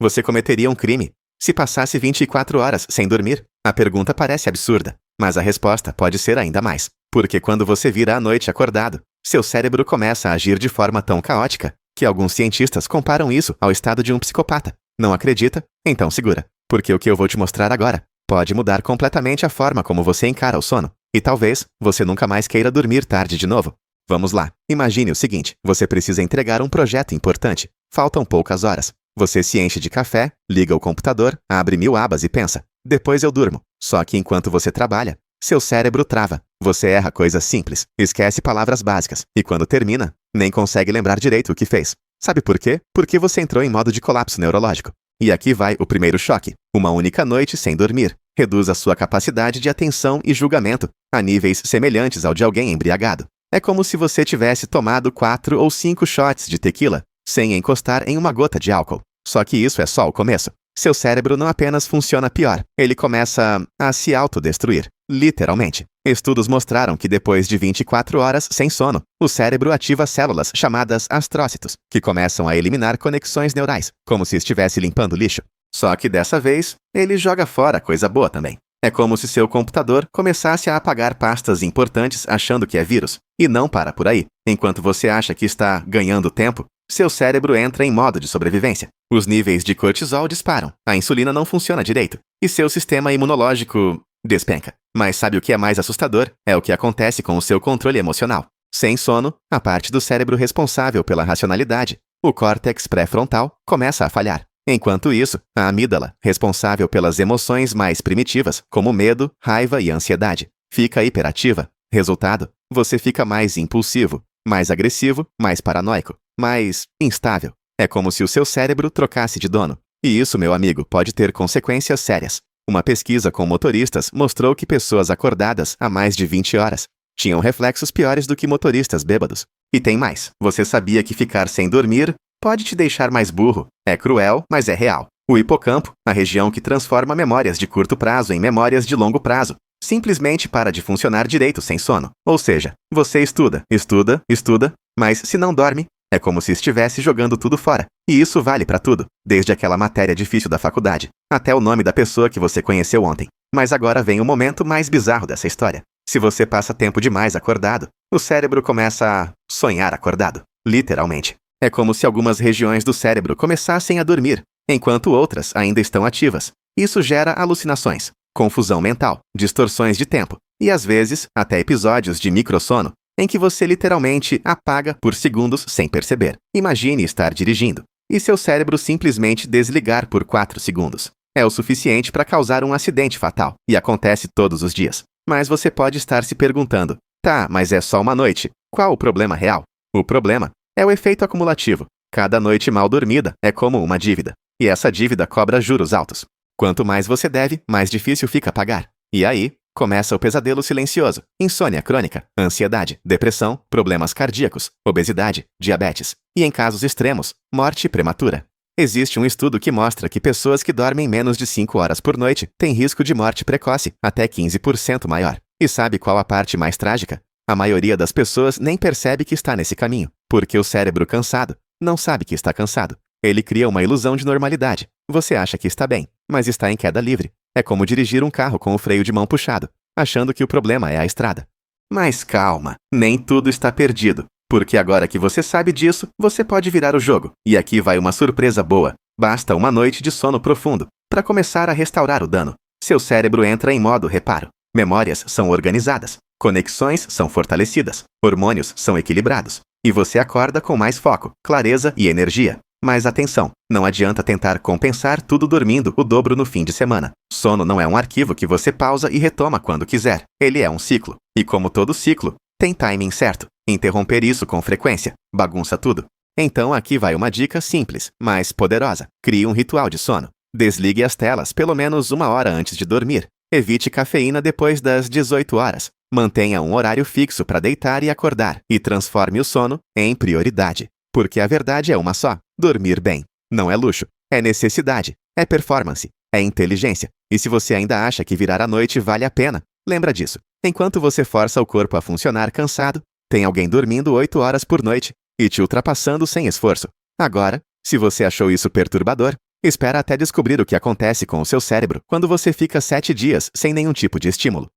você cometeria um crime se passasse 24 horas sem dormir? A pergunta parece absurda, mas a resposta pode ser ainda mais. Porque quando você vira à noite acordado, seu cérebro começa a agir de forma tão caótica que alguns cientistas comparam isso ao estado de um psicopata. Não acredita? Então segura, porque o que eu vou te mostrar agora pode mudar completamente a forma como você encara o sono. E talvez você nunca mais queira dormir tarde de novo. Vamos lá. Imagine o seguinte: você precisa entregar um projeto importante. Faltam poucas horas. Você se enche de café, liga o computador, abre 1000 abas e pensa: depois eu durmo. Só que enquanto você trabalha, seu cérebro trava. Você erra coisas simples, esquece palavras básicas, e quando termina, nem consegue lembrar direito o que fez. Sabe por quê? Porque você entrou em modo de colapso neurológico. E aqui vai o primeiro choque. Uma única noite sem dormir reduz a sua capacidade de atenção e julgamento a níveis semelhantes ao de alguém embriagado. É como se você tivesse tomado 4 ou 5 shots de tequila sem encostar em uma gota de álcool. Só que isso é só o começo. Seu cérebro não apenas funciona pior, ele começa a se autodestruir, literalmente. Estudos mostraram que depois de 24 horas sem sono, o cérebro ativa células chamadas astrócitos, que começam a eliminar conexões neurais, como se estivesse limpando lixo. Só que dessa vez, ele joga fora coisa boa também. É como se seu computador começasse a apagar pastas importantes achando que é vírus. E não para por aí. Enquanto você acha que está ganhando tempo, seu cérebro entra em modo de sobrevivência. Os níveis de cortisol disparam, a insulina não funciona direito, e seu sistema imunológico despenca. Mas sabe o que é mais assustador? É o que acontece com o seu controle emocional. Sem sono, a parte do cérebro responsável pela racionalidade, o córtex pré-frontal, começa a falhar. Enquanto isso, a amígdala, responsável pelas emoções mais primitivas, como medo, raiva e ansiedade, fica hiperativa. Resultado, você fica mais impulsivo, mais agressivo, mais paranoico, mais instável. É como se o seu cérebro trocasse de dono. E isso, meu amigo, pode ter consequências sérias. Uma pesquisa com motoristas mostrou que pessoas acordadas há mais de 20 horas tinham reflexos piores do que motoristas bêbados. E tem mais. Você sabia que ficar sem dormir pode te deixar mais burro? É cruel, mas é real. O hipocampo, a região que transforma memórias de curto prazo em memórias de longo prazo, simplesmente para de funcionar direito sem sono. Ou seja, você estuda, mas se não dorme, é como se estivesse jogando tudo fora. E isso vale para tudo, desde aquela matéria difícil da faculdade, até o nome da pessoa que você conheceu ontem. Mas agora vem o momento mais bizarro dessa história. Se você passa tempo demais acordado, o cérebro começa a sonhar acordado, literalmente. É como se algumas regiões do cérebro começassem a dormir, enquanto outras ainda estão ativas. Isso gera alucinações, confusão mental, distorções de tempo, e às vezes até episódios de microsono, em que você literalmente apaga por segundos sem perceber. Imagine estar dirigindo, e seu cérebro simplesmente desligar por 4 segundos. É o suficiente para causar um acidente fatal, e acontece todos os dias. Mas você pode estar se perguntando: tá, mas é só uma noite. Qual o problema real? O problema é o efeito acumulativo. Cada noite mal dormida é como uma dívida, e essa dívida cobra juros altos. Quanto mais você deve, mais difícil fica pagar. E aí, começa o pesadelo silencioso, insônia crônica, ansiedade, depressão, problemas cardíacos, obesidade, diabetes e, em casos extremos, morte prematura. Existe um estudo que mostra que pessoas que dormem menos de 5 horas por noite têm risco de morte precoce até 15% maior. E sabe qual a parte mais trágica? A maioria das pessoas nem percebe que está nesse caminho, porque o cérebro cansado não sabe que está cansado. Ele cria uma ilusão de normalidade. Você acha que está bem, mas está em queda livre. É como dirigir um carro com o freio de mão puxado, achando que o problema é a estrada. Mas calma, nem tudo está perdido, porque agora que você sabe disso, você pode virar o jogo. E aqui vai uma surpresa boa. Basta uma noite de sono profundo para começar a restaurar o dano. Seu cérebro entra em modo reparo. Memórias são organizadas, conexões são fortalecidas, hormônios são equilibrados, e você acorda com mais foco, clareza e energia. Mas atenção, não adianta tentar compensar tudo dormindo o dobro no fim de semana. Sono não é um arquivo que você pausa e retoma quando quiser. Ele é um ciclo. E como todo ciclo, tem timing certo. Interromper isso com frequência bagunça tudo. Então aqui vai uma dica simples, mas poderosa. Crie um ritual de sono. Desligue as telas pelo menos 1 hora antes de dormir. Evite cafeína depois das 18 horas. Mantenha um horário fixo para deitar e acordar. E transforme o sono em prioridade. Porque a verdade é uma só: dormir bem. Não é luxo, é necessidade, é performance, é inteligência. E se você ainda acha que virar a noite vale a pena, lembra disso. Enquanto você força o corpo a funcionar cansado, tem alguém dormindo 8 horas por noite e te ultrapassando sem esforço. Agora, se você achou isso perturbador, Espera até descobrir o que acontece com o seu cérebro quando você fica 7 dias sem nenhum tipo de estímulo.